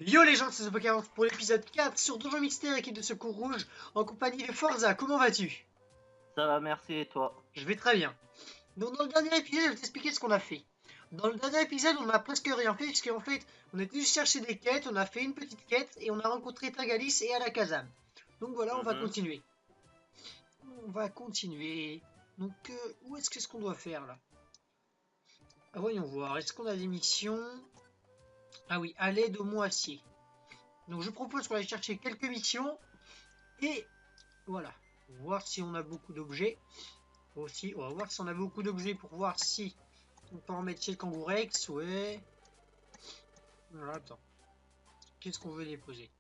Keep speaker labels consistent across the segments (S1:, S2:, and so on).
S1: Yo les gens, c'est The40 pour l'épisode 4 sur Donjon Mystère, équipe de secours rouge, en compagnie de Forza. Comment vas-tu?
S2: Ça va, merci, et toi?
S1: Je vais très bien. Donc dans le dernier épisode, je vais t'expliquer ce qu'on a fait. Dans le dernier épisode, on n'a presque rien fait, puisqu'en fait, on a juste cherché des quêtes, on a fait une petite quête, et on a rencontré Tagalis et Alakazam. Donc voilà, on va continuer. Donc, où est-ce qu'on doit faire, là? Ah, voyons voir, est-ce qu'on a des missions? Ah oui, à l'aide au moassier. Donc je propose qu'on aille chercher quelques missions, et voilà, voir si on a beaucoup d'objets. Aussi, on va voir si on a beaucoup d'objets pour voir si on peut en mettre chez le Kangourex. Ouais. Voilà, attends. Qu'est-ce qu'on veut déposer?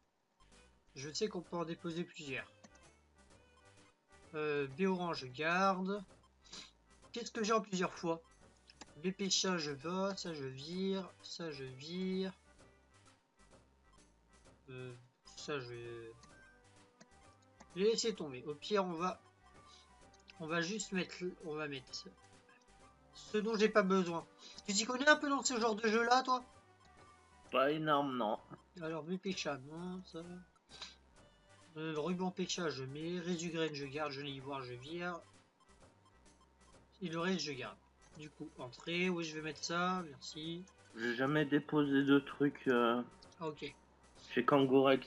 S1: Je sais qu'on peut en déposer plusieurs. Béoran, je garde. Qu'est-ce que j'ai en plusieurs fois? Bépécha, je va. Ça, je vire. Ça, je vire. Ça, je vais laisser tomber. Au pire, on va juste mettre. On va mettre ce dont j'ai pas besoin. Tu t'y connais un peu dans ce genre de jeu là, toi?
S2: Pas énorme, non.
S1: Alors, Bépécha, non, ça. Ruban Pécha, je mets. Résugraine, je garde. Joli ivoire, je vire. Et le reste, je garde. Du coup, entrée. Oui, je vais mettre ça. Merci.
S2: J'ai jamais déposé de trucs
S1: Ah, ok.
S2: chez Kangourex.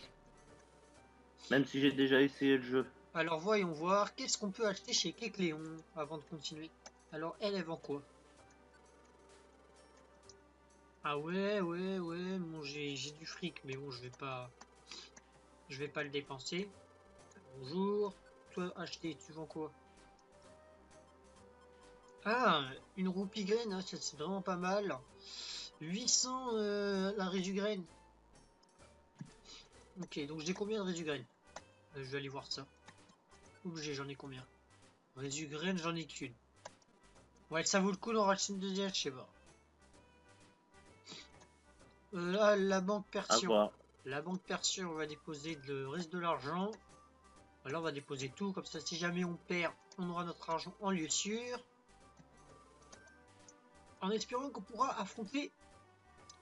S2: Même si j'ai déjà essayé le jeu.
S1: Alors, voyons voir. Qu'est-ce qu'on peut acheter chez Kekléon avant de continuer? Alors, elle vend quoi? Ah ouais. Bon, j'ai du fric, mais bon, je vais pas le dépenser. Bonjour. Toi, acheter, tu vends quoi? Ah, une roupie graine, hein, ça c'est vraiment pas mal. 800 la résugraine. Ok, donc j'ai combien de résugraine? Je vais aller voir ça. Objet, j'en ai combien? Résugraine, j'en ai qu'une. Ouais, ça vaut le coup d'en racheter une deuxième, je sais pas. Là, la banque
S2: À
S1: Persion.
S2: voir.
S1: La banque Persion, on va déposer le reste de l'argent. Là, on va déposer tout, comme ça, si jamais on perd, on aura notre argent en lieu sûr. En espérant qu'on pourra affronter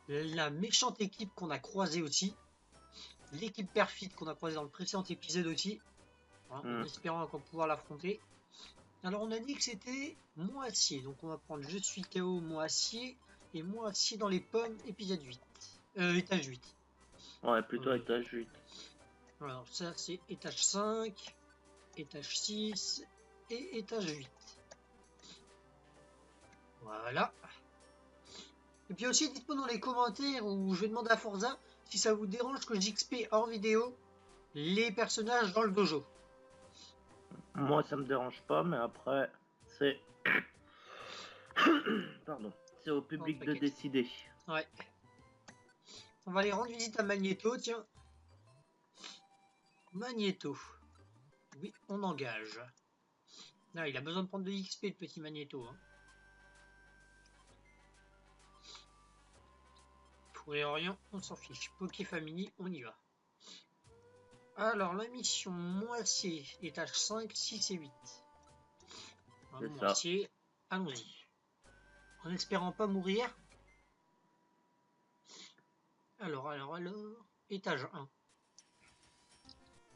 S1: la méchante équipe qu'on a croisée aussi. L'équipe perfide qu'on a croisée dans le précédent épisode aussi. Hein, en espérant qu'on pourra l'affronter. Alors, on a dit que c'était moitié. Donc, on va prendre Je suis KO, moitié. Et moitié dans les pommes, épisode 8. Étage 8.
S2: Ouais, plutôt étage 8.
S1: Alors, ça, c'est étage 5, étage 6 et étage 8. Voilà. Et puis aussi, dites-moi dans les commentaires où je vais demander à Forza si ça vous dérange que j'XP hors vidéo les personnages dans le dojo.
S2: Moi, ça me dérange pas, mais après, c'est... Pardon. C'est au public de décider.
S1: Ouais. On va aller rendre visite à Magneto, tiens. Magneto. Oui, on engage. Ah, il a besoin de prendre de XP, le petit Magneto. Hein. Pour rien, on s'en fiche. Poké Family, on y va. Alors, la mission moitié, étage 5, 6 et 8. Moitié, allons-y. En espérant pas mourir. Alors, étage 1.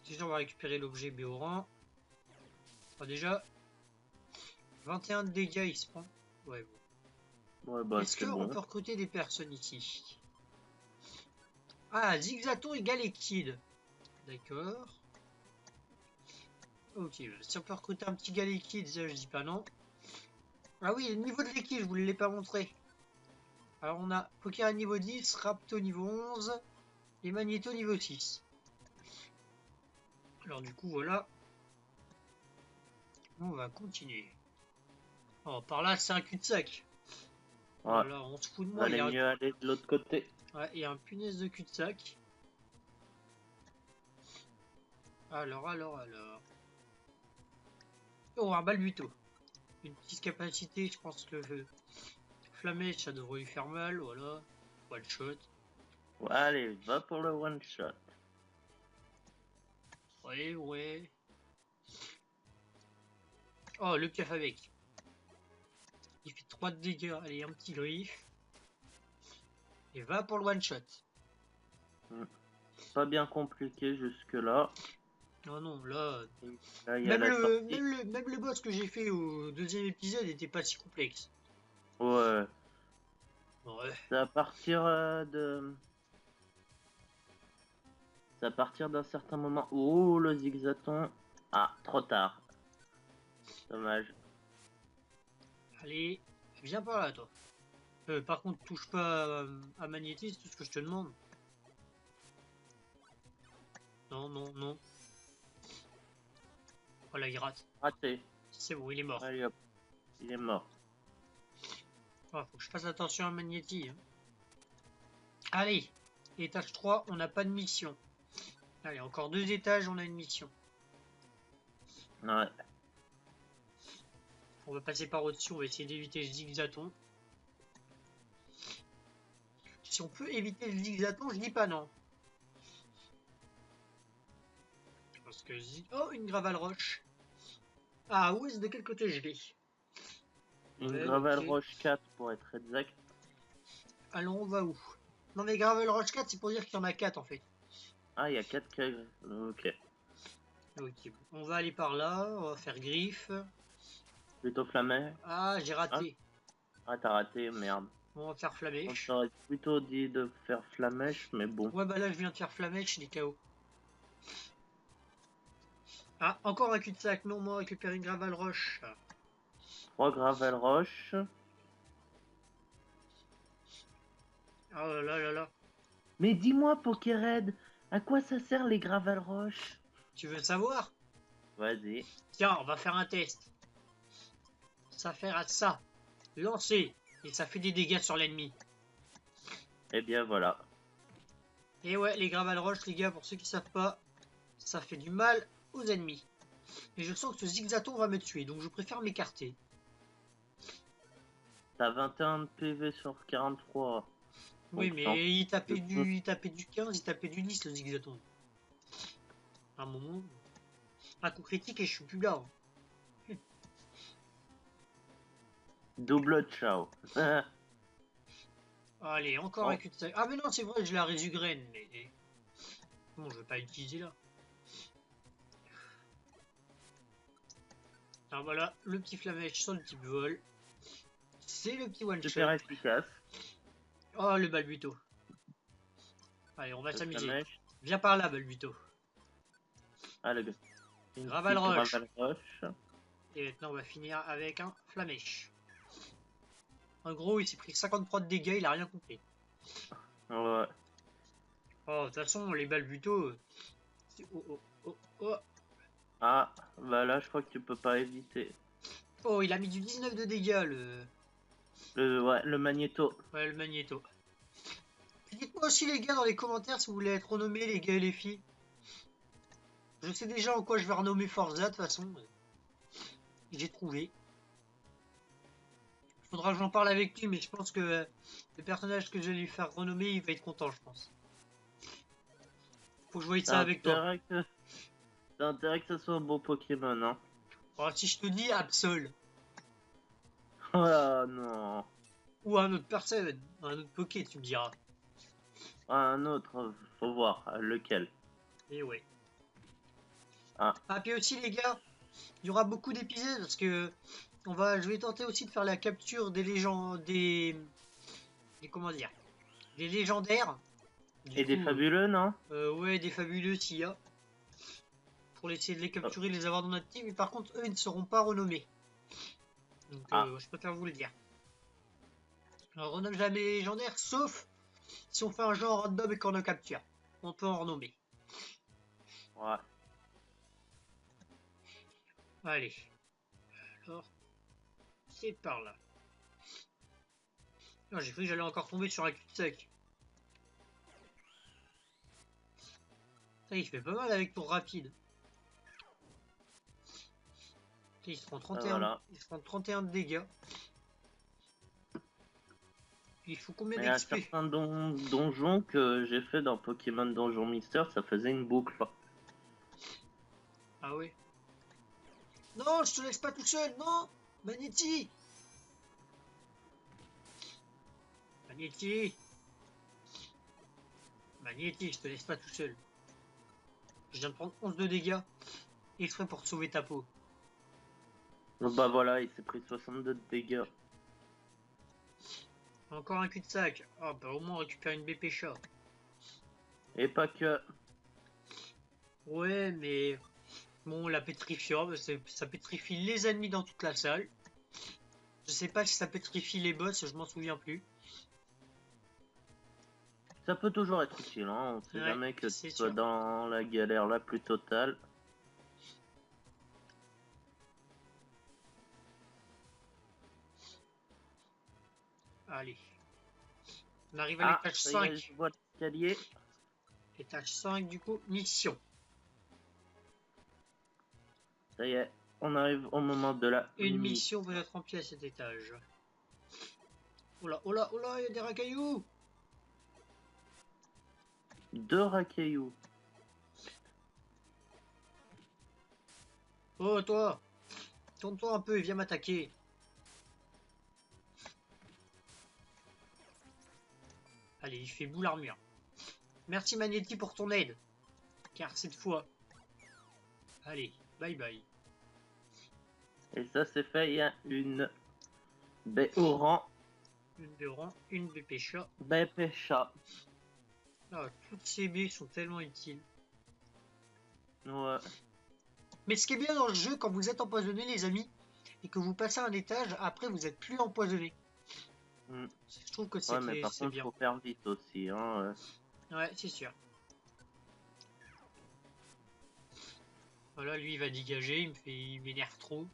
S1: Déjà, on va récupérer l'objet Béoran. Déjà, 21 de dégâts, il se prend. Ouais, bon.
S2: Ouais, bah,
S1: est-ce qu'on peut recruter des personnes ici? Ah, Zigzaton égale Ekid. D'accord. Ok, si on peut recruter un petit Galekid, ça je dis pas non. Ah oui, le niveau de l'équipe, je vous l'ai pas montré. Alors on a Poker à niveau 10, Rapto niveau 11 et Magneto niveau 6. Alors du coup voilà. On va continuer. Oh, par là c'est un cul-de-sac.
S2: Ouais.
S1: Voilà, on se fout de moi.
S2: Il valait mieux aller de l'autre côté.
S1: Ouais, il y a un punaise de cul-de-sac. Alors. Oh, un balbuto. Une petite capacité, je pense que Flamèche, ça devrait lui faire mal, voilà. One shot.
S2: Ouais, allez, va pour le one shot.
S1: Ouais. Oh, le piaf avec. Il fait 3 de dégâts. Allez, un petit griffe. Et va pour le one shot.
S2: Pas bien compliqué jusque-là.
S1: Non, non, là...
S2: Et là, il y a la sortie.
S1: Même le boss que j'ai fait au deuxième épisode n'était pas si complexe.
S2: Ouais.
S1: Ouais.
S2: C'est à partir de... C'est à partir d'un certain moment. Oh, le zigzaton. Ah, trop tard. Dommage.
S1: Allez, viens par là, toi. Par contre, touche pas à Magnétis, c'est tout ce que je te demande. Non, non, non. Voilà, il rate.
S2: Raté.
S1: C'est bon, il est mort.
S2: Allez hop. Il est mort.
S1: Ah, faut que je fasse attention à Magnéti. Hein. Allez, étage 3, on n'a pas de mission. Allez, encore 2 étages, on a une mission.
S2: Ouais.
S1: On va passer par au-dessus, on va essayer d'éviter le zigzaton. Si on peut éviter le zigzaton, je dis pas non. Parce que... Oh, une gravale roche. Ah, où est-ce de quel côté je vais?
S2: Une
S1: Ouais,
S2: Gravel
S1: ok.
S2: Roche 4 pour être exact.
S1: Alors, on va où? Non, mais Gravel Roche 4, c'est pour dire qu'il y en a 4 en fait.
S2: Ah, il y a 4 cages. Ok.
S1: Ok, on va aller par là, on va faire griffe.
S2: Plutôt flammé.
S1: Ah, j'ai raté.
S2: Ah, t'as raté, merde.
S1: On va faire
S2: On
S1: flamèche.
S2: t'aurait plutôt dit de faire flamèche, mais bon.
S1: Ouais, bah là, je viens de faire flamèche, des KO. Ah, encore un cul-de-sac. Non, moi, récupérer une gravale roche.
S2: 3 Gravel Roche.
S1: Ah là là là.
S2: Mais dis-moi, Pokéred, à quoi ça sert les Gravel Roche?
S1: Tu veux savoir?
S2: Vas-y.
S1: Tiens, on va faire un test. Ça fait à ça. Lancer. Et ça fait des dégâts sur l'ennemi.
S2: Eh bien voilà.
S1: Et ouais, les gravales roches, les gars, pour ceux qui savent pas, ça fait du mal aux ennemis. Et je sens que ce zigzaton va me tuer, donc je préfère m'écarter.
S2: T'as 21 de PV sur 43.
S1: Oui,
S2: Donc,
S1: mais il tapait du 15, il tapait du 10, le zigzaton. À un moment, un coup critique et je suis plus là. Hein.
S2: double ciao.
S1: Allez, encore
S2: Bon.
S1: un cul-de-sac. Ah mais non, c'est vrai, je la résugraine, mais... Bon, je vais pas l'utiliser là. Alors voilà, le petit flamèche sur le petit vol. C'est le petit one-shot.
S2: Super efficace.
S1: Oh, le balbuto. Allez, on va
S2: Le
S1: s'amuser.
S2: flamèche.
S1: Viens par là, balbuto.
S2: Ah, le gars. Une
S1: Gravel
S2: petite
S1: roche.
S2: Gravel Roche.
S1: Et maintenant, on va finir avec un flamèche. En gros, il s'est pris 53 de dégâts, il a rien compris.
S2: Ouais.
S1: Oh, de toute façon, les balbutos... Oh, oh, oh, oh.
S2: Ah, bah là, je crois que tu peux pas éviter.
S1: Oh, il a mis du 19 de dégâts,
S2: Ouais, le magnéto.
S1: ouais, le magnéto. Dites-moi aussi, les gars, dans les commentaires, si vous voulez être renommés, les gars et les filles. Je sais déjà en quoi je vais renommer Forza, de toute façon. J'ai trouvé. Faudra que j'en parle avec lui, mais je pense que le personnage que je vais lui faire renommer, il va être content, je pense. Faut que je voie ça avec toi.
S2: T'as intérêt que ça soit un beau Pokémon, hein.
S1: Alors, si je te dis Absol,
S2: Ah non.
S1: ou un autre personne, un autre Poké, tu me diras.
S2: Un autre, faut voir lequel.
S1: Et ouais.
S2: Ah.
S1: Ah, puis aussi, les gars, il y aura beaucoup d'épisodes parce que je vais tenter aussi de faire la capture des légendes, comment dire, des légendaires.
S2: Et des fabuleux, non?
S1: Ouais, des fabuleux s'il y a. Pour essayer de les capturer, les avoir dans notre team. Mais par contre, eux, ils ne seront pas renommés. Donc, je préfère vous le dire. On renomme jamais les légendaires, sauf si on fait un jeu en random et qu'on en capture. On peut en renommer.
S2: Ouais.
S1: Allez. Alors, c'est par là. Non, j'ai cru que j'allais encore tomber sur un cul-de-sac. Ça, il fait pas mal avec tour rapide. Il se prend 31,
S2: Voilà.
S1: il se prend 31 de dégâts. Il faut combien
S2: Mais il y a
S1: d'XP?
S2: certains donjons que j'ai fait dans Pokémon Donjon Mister, ça faisait une boucle.
S1: Ah ouais. Non, je te laisse pas tout seul, non! Magnéti! Magnéti! Magnétique, je te laisse pas tout seul. Je viens de prendre 11 de dégâts. Exprès pour te sauver ta peau.
S2: Donc bah voilà, il s'est pris 62 de dégâts.
S1: Encore un cul-de-sac. Ah bah au moins on récupère une BP chat.
S2: Et pas que.
S1: Ouais, mais bon, la pétrifiant, bah, ça pétrifie les ennemis dans toute la salle. Je sais pas si ça pétrifie les boss, je m'en souviens plus.
S2: Ça peut toujours être utile, hein. On sait
S1: Ouais,
S2: jamais que tu
S1: c'est
S2: sois
S1: sûr.
S2: dans la galère la plus totale.
S1: Allez. On arrive à
S2: Ah,
S1: l'étage
S2: ça y est,
S1: 5.
S2: je vois l'escalier.
S1: Étage 5 du coup, mission.
S2: Ça y est, on arrive au moment de la
S1: Une
S2: mission.
S1: mission peut être remplie à cet étage. Oh là, oh là, oh là, il y a des racailloux.
S2: 2 racailloux.
S1: Oh toi, tourne-toi un peu et viens m'attaquer. Allez, il fait bout l'armure. Merci Magnetti pour ton aide. Car cette fois... Allez, bye bye.
S2: Et ça c'est fait, il y a une baie au rang,
S1: Une de rang, une de pêcha.
S2: baie pêcha.
S1: Ah, toutes ces baies sont tellement utiles.
S2: Ouais.
S1: Mais ce qui est bien dans le jeu, quand vous êtes empoisonné les amis, et que vous passez un étage, après vous êtes plus empoisonné.
S2: Mm.
S1: Je trouve que
S2: Ouais, mais par
S1: c'est
S2: contre,
S1: bien.
S2: faut faire vite aussi, hein.
S1: Ouais, c'est sûr. Voilà, lui il va dégager, il m'énerve trop.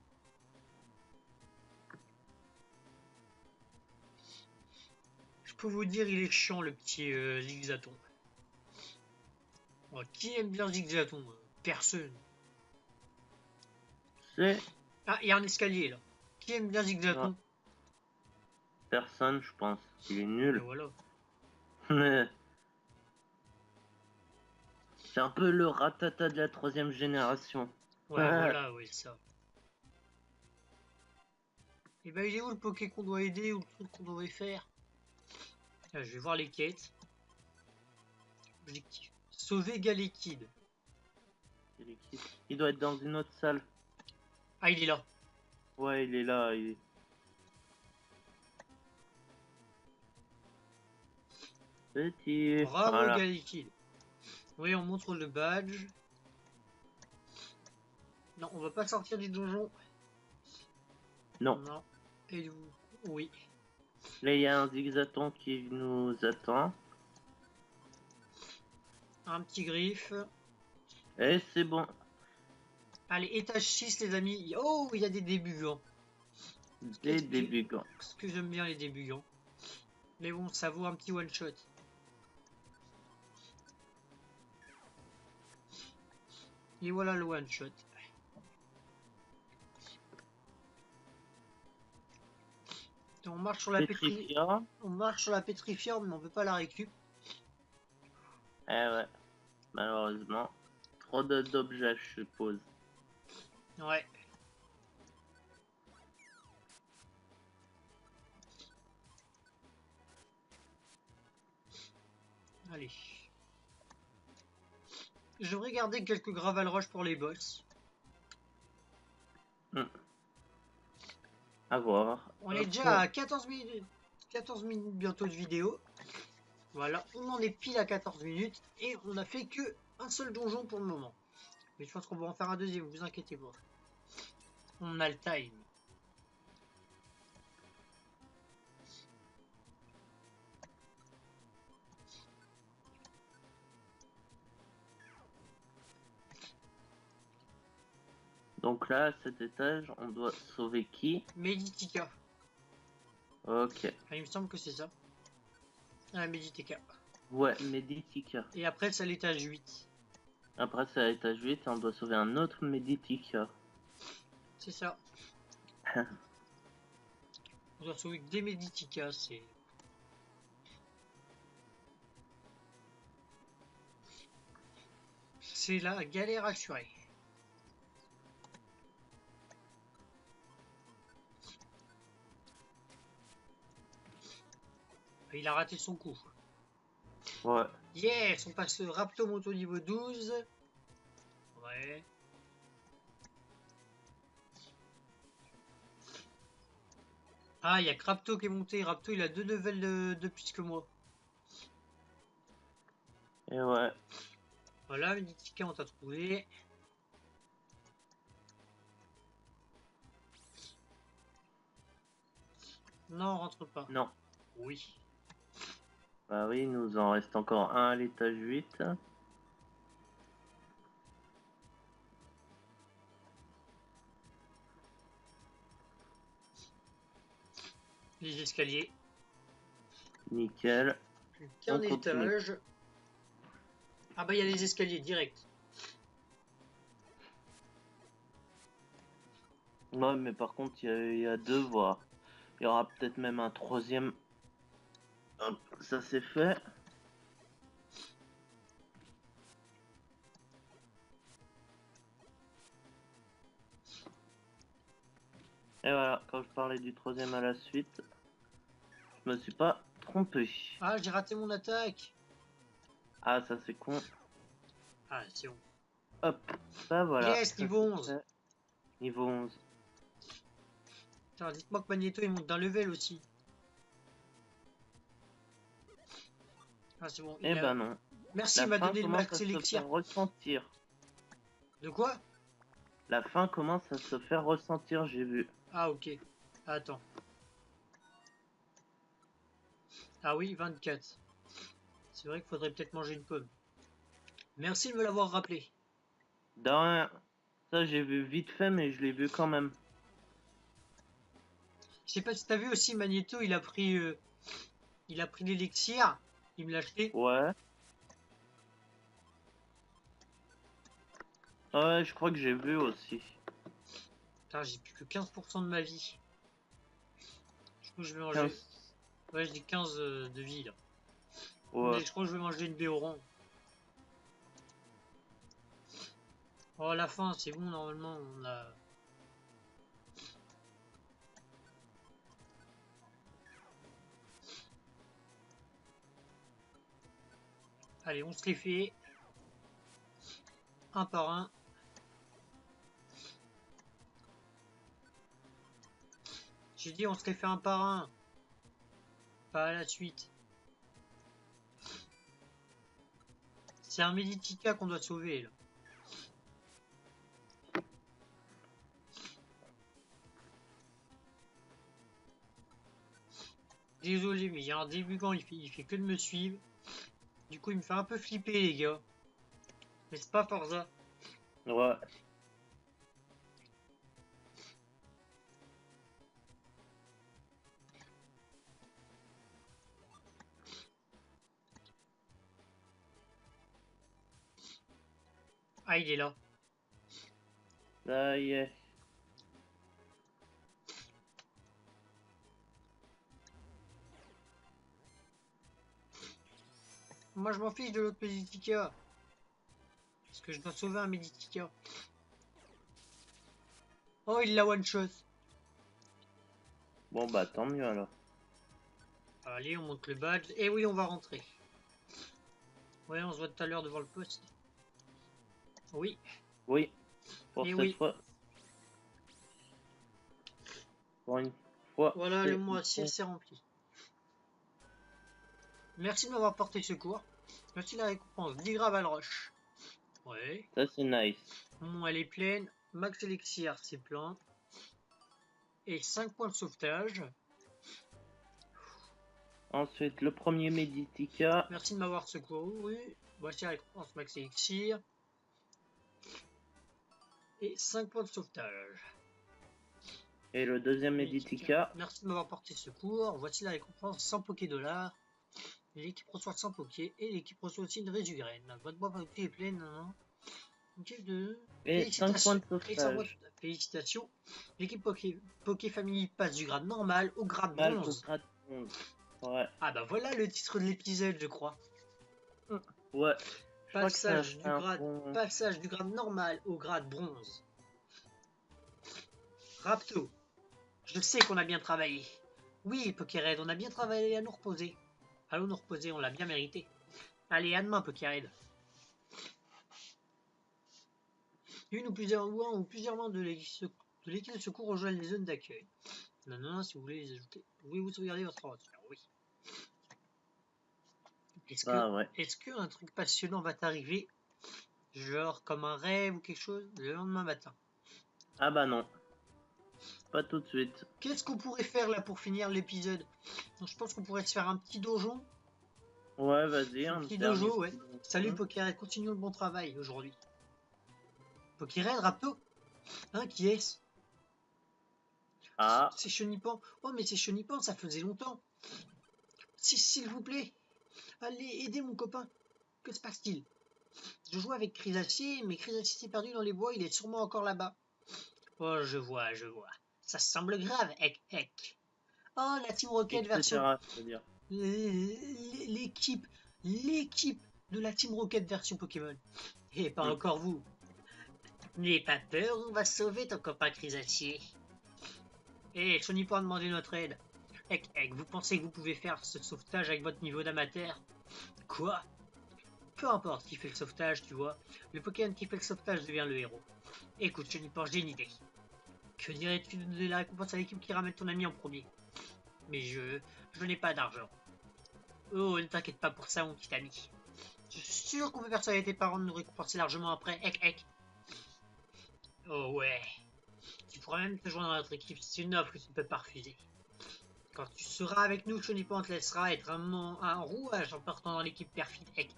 S1: Je peux vous dire, il est chiant le petit Zigzaton. Oh, qui aime bien Zigzaton? Personne.
S2: C'est
S1: Ah, il y a un escalier là. Qui aime bien
S2: ouais,
S1: Zigzaton?
S2: personne, je pense. Il est
S1: Et
S2: nul.
S1: voilà.
S2: C'est un peu le ratata de la 3ème génération.
S1: Ouais, voilà, ouais, ça. Et ben, il est où le Poké qu'on doit aider ou le truc qu'on doit faire? Ah, je vais voir les quêtes. Objectif. Sauver Galekid.
S2: Il doit être dans une autre salle.
S1: Ah, il est là.
S2: Ouais, il est là. Petit.
S1: Bravo
S2: Voilà.
S1: Galekid. Oui, on montre le badge. Non, on va pas sortir du donjon.
S2: Non.
S1: Non. Et vous? Oui.
S2: Là, il y a un Zigzaton qui nous attend.
S1: Un petit griffe.
S2: Et c'est bon.
S1: Allez, étage 6, les amis. Oh, il y a des débugants.
S2: Des débugants.
S1: Parce que j'aime bien les débugants. Mais bon, ça vaut un petit one-shot. Et voilà le one-shot. On marche sur la
S2: Pétrifiant.
S1: On marche sur la pétrifiante, mais on peut pas la récup.
S2: Eh ouais. Malheureusement. Trop d'objets, je suppose.
S1: Ouais. Allez. Je vais regarder quelques Gravel Rush pour les boss.
S2: À voir.
S1: On est déjà à 14 minutes. 14 minutes bientôt de vidéo. Voilà, on en est pile à 14 minutes. Et on a fait que un seul donjon pour le moment. Mais je pense qu'on va en faire un deuxième, vous inquiétez pas. On a le time.
S2: Donc là, à cet étage, on doit sauver qui?
S1: Meditica.
S2: Ok.
S1: Ah, il me semble que c'est ça. Ah, Meditica.
S2: Ouais, Meditica.
S1: Et après, c'est à l'étage 8.
S2: Après, c'est à l'étage 8 et on doit sauver un autre Meditica.
S1: C'est ça. On doit sauver que des Meditica, c'est... C'est la galère assurée. Il a raté son coup.
S2: Ouais.
S1: Yes, on passe le Rapto monte au niveau 12. Ouais. Ah, il y a que Rapto qui est monté. Rapto, il a 2 levels de plus que moi.
S2: Et ouais.
S1: Voilà, Meditica, on t'a trouvé. Non, on rentre pas.
S2: Non.
S1: Oui.
S2: Bah oui, il nous en reste encore un à l'étage 8.
S1: Les escaliers.
S2: Nickel.
S1: Plus qu'un
S2: On continue.
S1: étage. Ah bah il y a les escaliers direct.
S2: Ouais, mais par contre, il y a 2 voies. Il y aura peut-être même un troisième. Hop, ça c'est fait. Et voilà, quand je parlais du troisième à la suite, je me suis pas trompé.
S1: Ah, j'ai raté mon attaque.
S2: Ah, ça c'est con.
S1: Ah, c'est bon.
S2: Hop, ça voilà.
S1: Yes,
S2: Ça,
S1: niveau
S2: c'est
S1: 11.
S2: fait. Niveau 11.
S1: Attends, dites-moi que Magneto il monte d'un level aussi. Ah, c'est bon.
S2: Eh ben non.
S1: Merci,
S2: La
S1: il m'a
S2: fin
S1: donné le
S2: commence à
S1: max
S2: se
S1: élixir.
S2: faire ressentir.
S1: De quoi?
S2: La fin commence à se faire ressentir, j'ai vu.
S1: Ah, ok. Attends. Ah oui, 24. C'est vrai qu'il faudrait peut-être manger une pomme. Merci de me l'avoir rappelé.
S2: De rien. Ça j'ai vu vite fait, mais je l'ai vu quand même.
S1: Je sais pas si t'as vu aussi, Magneto, il a pris l'élixir. Il me l'a acheté.
S2: Ouais. Ouais, je crois que j'ai vu aussi.
S1: Putain, j'ai plus que 15% de ma vie. Du coup, je vais manger.
S2: 15.
S1: Ouais, j'ai 15 de vie là.
S2: Ouais.
S1: Mais je crois que je vais manger une Béoran. Oh, à la fin, c'est bon, normalement, on a. Allez, on se les fait. Un par un. J'ai dit, on se les fait un par un. Pas à la suite. C'est un Meditica qu'on doit sauver là. Désolé, mais il y a un débutant, il fait que de me suivre. Du coup, il me fait un peu flipper, les gars. Mais c'est pas Forza.
S2: Ouais.
S1: Ah, il est là.
S2: Ça y est.
S1: Moi, je m'en fiche de l'autre Meditica. Parce que je dois sauver un Meditica. Oh, il l'a one shot.
S2: Bon bah tant mieux alors.
S1: Allez, on monte le badge. Et oui, on va rentrer. Ouais, on se voit tout à l'heure devant le poste. Oui.
S2: Oui. Pour
S1: Et
S2: cette
S1: oui.
S2: fois. Pour une fois.
S1: Voilà, le
S2: c'est
S1: mot
S2: bon.
S1: acier, c'est rempli. Merci de m'avoir porté secours. Merci de la récompense. 10 grammes à la roche. Ouais.
S2: Ça c'est nice.
S1: Bon, elle est pleine. Max Elixir, c'est plein. Et 5 points de sauvetage.
S2: Ensuite, le premier Meditica.
S1: Merci de m'avoir secouru. Voici la récompense Max Elixir. Et 5 points de sauvetage.
S2: Et le deuxième Meditica.
S1: Merci de m'avoir porté secours. Voici la récompense 100 $. L'équipe reçoit 100 Poké et l'équipe reçoit aussi une résugraine. Votre boîte est pleine. Non. Ok,
S2: Et 5 points de sauvetage.
S1: Félicitations. L'équipe Poké Family passe du grade normal au grade
S2: Mal au
S1: bronze.
S2: grade 11. Ouais.
S1: Ah bah voilà le titre de l'épisode, je crois.
S2: Ouais.
S1: Passage du grade normal au grade bronze. Rapto, je sais qu'on a bien travaillé. Oui, Pokéred, on a bien travaillé à nous reposer. Allons nous reposer, on l'a bien mérité. Allez, à demain, Pokéred. Une ou plusieurs membres de l'équipe de secours rejoignent les zones d'accueil. Non, si vous voulez les ajouter, pouvez-vous sauvegarder votre aventure? Oui. Est-ce que un truc passionnant va t'arriver? Genre comme un rêve ou quelque chose le lendemain matin?
S2: Ah bah non. Pas tout de suite.
S1: Qu'est-ce qu'on pourrait faire là pour finir l'épisode? Je pense qu'on pourrait se faire un petit donjon.
S2: Ouais, vas-y,
S1: Un
S2: un
S1: petit
S2: dernier
S1: dojo, ouais.
S2: petit donjon.
S1: Salut Pokéred, continuons le bon travail aujourd'hui. Pokéred, Rapto? Hein, qui est-ce?
S2: Ah,
S1: C'est Chenipan. Oh, mais c'est Chenipan, ça faisait longtemps. S'il vous plaît, allez, aidez mon copain. Que se passe-t-il? Je joue avec Chrysacier, mais Chrysacier s'est perdu dans les bois, il est sûrement encore là-bas. Oh, je vois. Ça semble grave, Ek. Oh, la Team Rocket version...
S2: etc. c'est-à-dire.
S1: L'équipe de la Team Rocket version Pokémon. Et pas
S2: Hmm.
S1: encore vous. N'aie pas peur, on va sauver ton copain Chrysacier. Eh, Sony pour demander notre aide. Ek, vous pensez que vous pouvez faire ce sauvetage avec votre niveau d'amateur? Quoi? Peu importe qui fait le sauvetage, tu vois. Le Pokémon qui fait le sauvetage devient le héros. Écoute, Sony, j'ai une idée. Que dirais-tu de donner la récompense à l'équipe qui ramène ton ami en premier? Mais je n'ai pas d'argent. Oh, ne t'inquiète pas pour ça, mon petit ami. Je suis sûr qu'on peut persuader tes parents de nous récompenser largement après. Ek. Oh ouais. Tu pourras même te joindre à notre équipe, c'est une offre que tu ne peux pas refuser. Quand tu seras avec nous, Chonipan te laissera être un rouage en partant dans l'équipe perfide. Ek.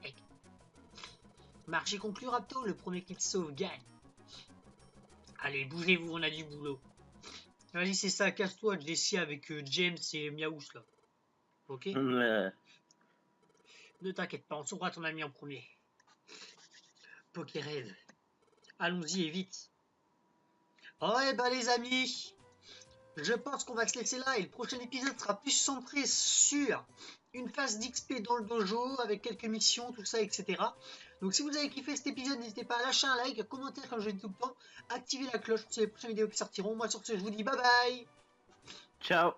S1: Marché conclu, Rapto, le premier qui te sauve gagne. Allez, bougez-vous, on a du boulot. Vas-y, c'est ça, casse-toi, Jessie avec James et Miaous là. Ok? Ne t'inquiète pas, on sauvera ton ami en premier. Pokéred. Allons-y et vite. Oh, et ben les amis, je pense qu'on va se laisser là et le prochain épisode sera plus centré sur une phase d'XP dans le dojo avec quelques missions, tout ça, etc. Donc si vous avez kiffé cet épisode, n'hésitez pas à lâcher un like, un commentaire comme je dis tout le temps, activer la cloche pour les prochaines vidéos qui sortiront. Moi sur ce, je vous dis bye bye.
S2: Ciao.